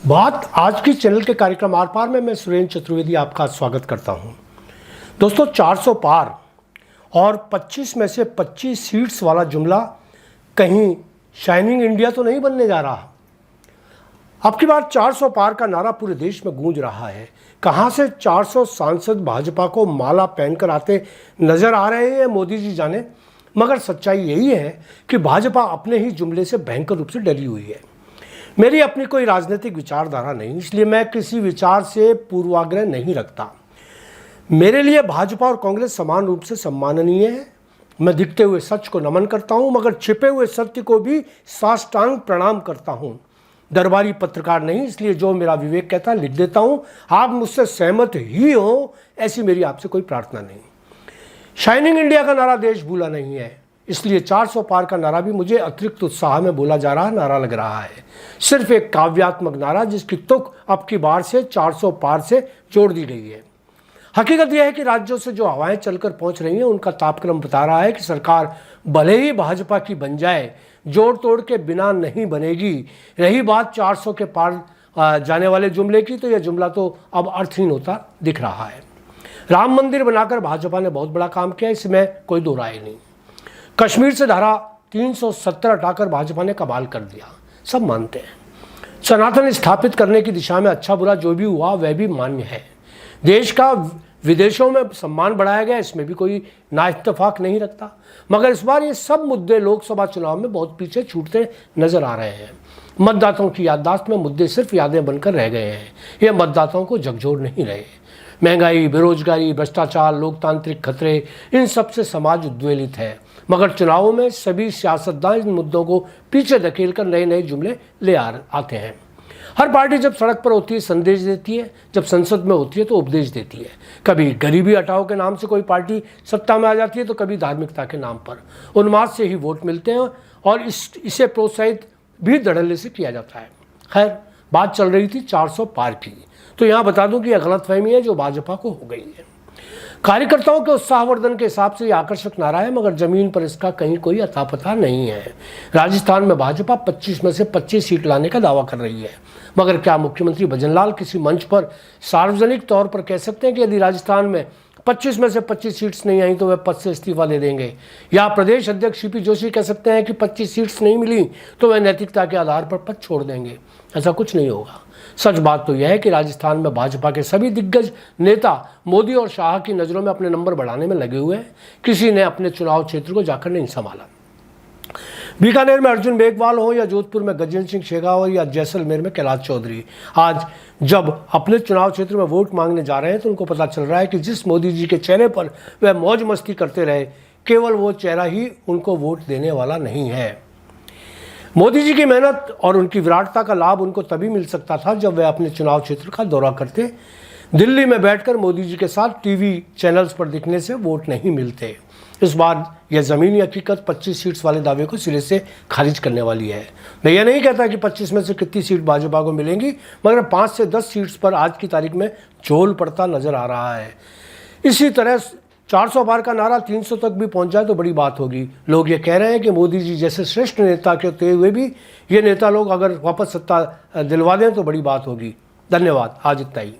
बात आज की चैनल के कार्यक्रम आर पार में मैं सुरेंद्र चतुर्वेदी आपका स्वागत करता हूं। दोस्तों 400 पार और 25 में से 25 सीट्स वाला जुमला कहीं शाइनिंग इंडिया तो नहीं बनने जा रहा। अब की बार 400 पार का नारा पूरे देश में गूंज रहा है। कहां से 400 सांसद भाजपा को माला पहनकर आते नजर आ रहे हैं मोदी जी जाने, मगर सच्चाई यही है कि भाजपा अपने ही जुमले से भयंकर रूप से डरी हुई है। मेरी अपनी कोई राजनीतिक विचारधारा नहीं, इसलिए मैं किसी विचार से पूर्वाग्रह नहीं रखता। मेरे लिए भाजपा और कांग्रेस समान रूप से सम्माननीय है। मैं दिखते हुए सच को नमन करता हूं, मगर छिपे हुए सत्य को भी साष्टांग प्रणाम करता हूं। दरबारी पत्रकार नहीं, इसलिए जो मेरा विवेक कहता है लिख देता हूं। आप मुझसे सहमत ही हो ऐसी मेरी आपसे कोई प्रार्थना नहीं। शाइनिंग इंडिया का नारा देश भूला नहीं है, इसलिए 400 पार का नारा भी मुझे अतिरिक्त उत्साह में बोला जा रहा नारा लग रहा है। सिर्फ एक काव्यात्मक नारा जिसकी तुक अब की बार से 400 पार से जोड़ दी गई है। हकीकत यह है कि राज्यों से जो हवाएं चलकर पहुंच रही हैं उनका तापक्रम बता रहा है कि सरकार भले ही भाजपा की बन जाए, जोड़ तोड़ के बिना नहीं बनेगी। रही बात 400 के पार जाने वाले जुमले की, तो यह जुमला तो अब अर्थहीन होता दिख रहा है। राम मंदिर बनाकर भाजपा ने बहुत बड़ा काम किया, इसमें कोई दो राय नहीं। कश्मीर से धारा 370 हटाकर भाजपा ने कमाल कर दिया, सब मानते हैं। सनातन स्थापित करने की दिशा में अच्छा बुरा जो भी हुआ वह भी मान्य है। देश का विदेशों में सम्मान बढ़ाया गया, इसमें भी कोई ना इत्तेफाक नहीं रखता। मगर इस बार ये सब मुद्दे लोकसभा चुनाव में बहुत पीछे छूटते नजर आ रहे हैं। मतदाताओं की याददाश्त में मुद्दे सिर्फ यादें बनकर रह गए हैं। ये मतदाताओं को झकझोर नहीं रहे। महंगाई, बेरोजगारी, भ्रष्टाचार, लोकतांत्रिक खतरे, इन सब से समाज उद्वेलित है। मगर चुनावों में सभी सियासतदान इन मुद्दों को पीछे धकेलकर नए नए जुमले ले आते हैं। हर पार्टी जब सड़क पर होती है संदेश देती है, जब संसद में होती है तो उपदेश देती है। कभी गरीबी हटाओ के नाम से कोई पार्टी सत्ता में आ जाती है, तो कभी धार्मिकता के नाम पर उन्माद से ही वोट मिलते हैं और इसे प्रोत्साहित भी धड़ल्ले से किया जाता है। खैर, बात चल रही थी 400 पार की, तो यहाँ बता दूं कि यह गलतफहमी है जो भाजपा को हो गई है। कार्यकर्ताओं के उत्साहवर्धन के हिसाब से यह आकर्षक नारा है, मगर जमीन पर इसका कहीं कोई अता पता नहीं है। राजस्थान में भाजपा 25 में से 25 सीट लाने का दावा कर रही है, मगर क्या मुख्यमंत्री भजनलाल किसी मंच पर सार्वजनिक तौर पर कह सकते हैं कि यदि राजस्थान में 25 में से 25 सीट्स नहीं आई तो वह पद से इस्तीफा दे देंगे? या प्रदेश अध्यक्ष सीपी जोशी कह सकते हैं कि 25 सीट्स नहीं मिली तो वह नैतिकता के आधार पर पद छोड़ देंगे? ऐसा कुछ नहीं होगा। सच बात तो यह है कि राजस्थान में भाजपा के सभी दिग्गज नेता मोदी और शाह की नज़रों में अपने नंबर बढ़ाने में लगे हुए हैं। किसी ने अपने चुनाव क्षेत्र को जाकर नहीं संभाला। बीकानेर में अर्जुन मेघवाल हो या जोधपुर में गजेंद्र सिंह शेखावत या जैसलमेर में कैलाश चौधरी, आज जब अपने चुनाव क्षेत्र में वोट मांगने जा रहे हैं तो उनको पता चल रहा है कि जिस मोदी जी के चेहरे पर वह मौज मस्ती करते रहे, केवल वो चेहरा ही उनको वोट देने वाला नहीं है। मोदी जी की मेहनत और उनकी विराटता का लाभ उनको तभी मिल सकता था जब वे अपने चुनाव क्षेत्र का दौरा करते। दिल्ली में बैठकर मोदी जी के साथ टीवी चैनल्स पर दिखने से वोट नहीं मिलते। इस बार यह ज़मीनी हकीकत 25 सीट्स वाले दावे को सिरे से खारिज करने वाली है। मैं यह नहीं कहता कि 25 में से कितनी सीट भाजपा को मिलेंगी, मगर 5 से 10 सीट्स पर आज की तारीख में झोल पड़ता नजर आ रहा है। इसी तरह 400 पार का नारा 300 तक भी पहुंच जाए तो बड़ी बात होगी। लोग ये कह रहे हैं कि मोदी जी जैसे श्रेष्ठ नेता के होते हुए भी ये नेता लोग अगर वापस सत्ता दिलवा दें तो बड़ी बात होगी। धन्यवाद, आज इतना ही।